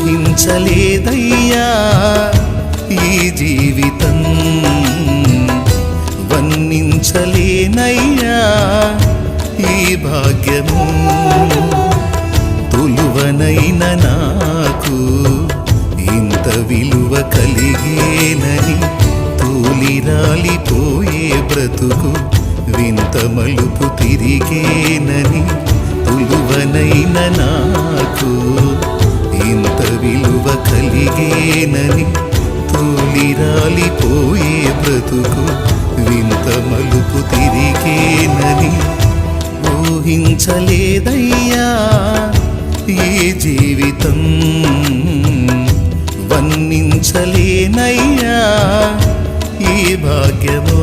ఊహించలేదయ్యా ఈ జీవితం, వర్ణించలేనయ్యా ఈ భాగ్యము. తులువనైన నాకు ఇంత విలువ కలిగేనని, తూలిరాలిపోయే బ్రతుకు వింత మలుపు తిరిగేనని. తులువనైన నాకు ఇంత విలువ కలిగేనని, తూలిరాలిపోయే బ్రతుకు వింత మలుపు తిరిగేనని. ఊహించలేదయ్యా ఈ జీవితం, వర్ణించలేనయ్యా ఈ భాగ్యమో.